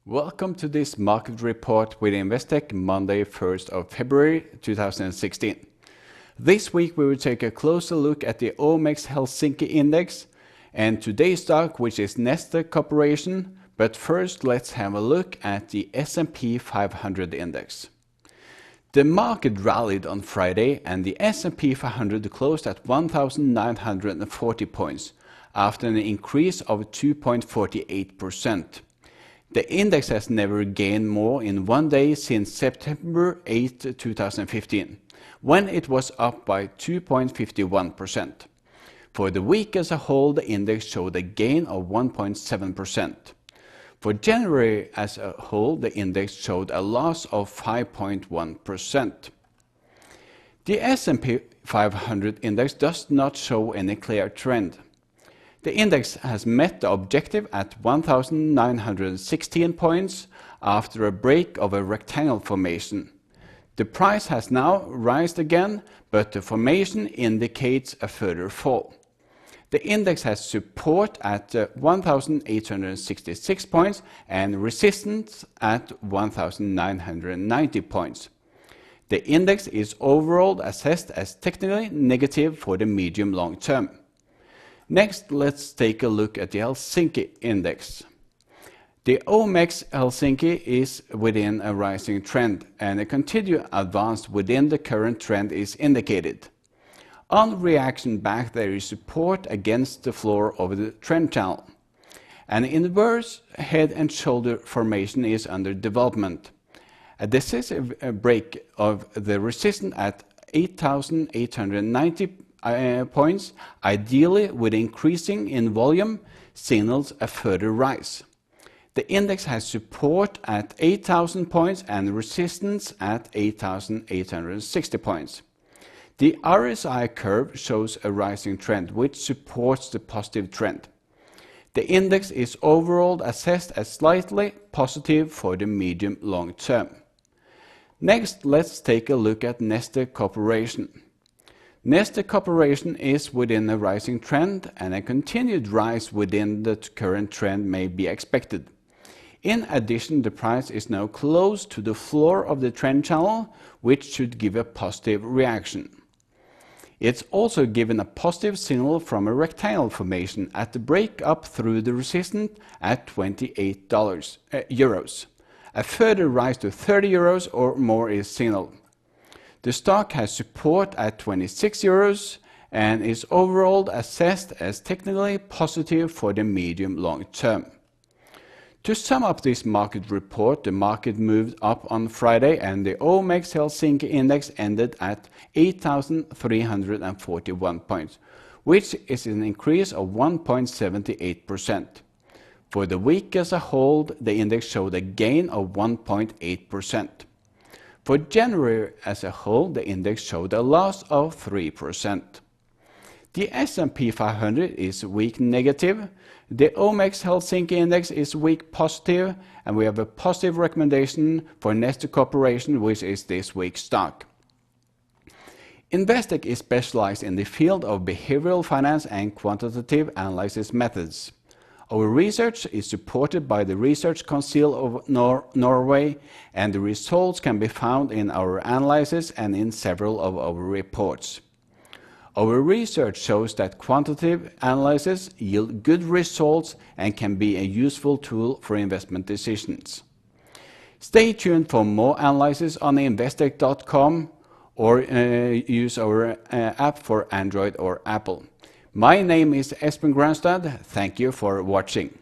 Welcome to this market report with Investtech Monday 1st of February 2016. This week we will take a closer look at the OMX Helsinki index and today's stock, which is Neste Corporation. But first let's have a look at the S&P 500 index. The market rallied on Friday and the S&P 500 closed at 1,940 points after an increase of 2.48%. The index has never gained more in one day since September 8, 2015, when it was up by 2.51%. For the week as a whole, the index showed a gain of 1.7%. For January as a whole, the index showed a loss of 5.1%. The S&P 500 index does not show any clear trend. The index has met the objective at 1,916 points after a break of a rectangle formation. The price has now risen again, but the formation indicates a further fall. The index has support at 1,866 points and resistance at 1,990 points. The index is overall assessed as technically negative for the medium-long term. Next, let's take a look at the Helsinki index. The OMX Helsinki is within a rising trend, and a continued advance within the current trend is indicated. On reaction back, there is support against the floor of the trend channel. An inverse head and shoulder formation is under development. A decisive break of the resistance at 8,890 points, ideally with increasing in volume, signals a further rise. The index has support at 8,000 points and resistance at 8,860 points. The RSI curve shows a rising trend, which supports the positive trend. The index is overall assessed as slightly positive for the medium-long term. Next, let's take a look at Neste Corporation. Neste Corporation is within a rising trend, and a continued rise within the current trend may be expected. In addition, the price is now close to the floor of the trend channel, which should give a positive reaction. It's also given a positive signal from a rectangle formation at the break up through the resistance at 28 euros. A further rise to 30 euros or more is signaled. The stock has support at 26 euros and is overall assessed as technically positive for the medium-long term. To sum up this market report, the market moved up on Friday and the OMX Helsinki index ended at 8,341 points, which is an increase of 1.78%. For the week as a whole, the index showed a gain of 1.8%. For January as a whole, the index showed a loss of 3%. The S&P 500 is weak negative, the OMX Helsinki index is weak positive, and we have a positive recommendation for Neste Corporation, which is this week's stock. Investtech is specialized in the field of behavioral finance and quantitative analysis methods. Our research is supported by the Research Council of Norway, and the results can be found in our analysis and in several of our reports. Our research shows that quantitative analysis yield good results and can be a useful tool for investment decisions. Stay tuned for more analysis on investtech.com or use our app for Android or Apple. My name is Espen Granstad. Thank you for watching.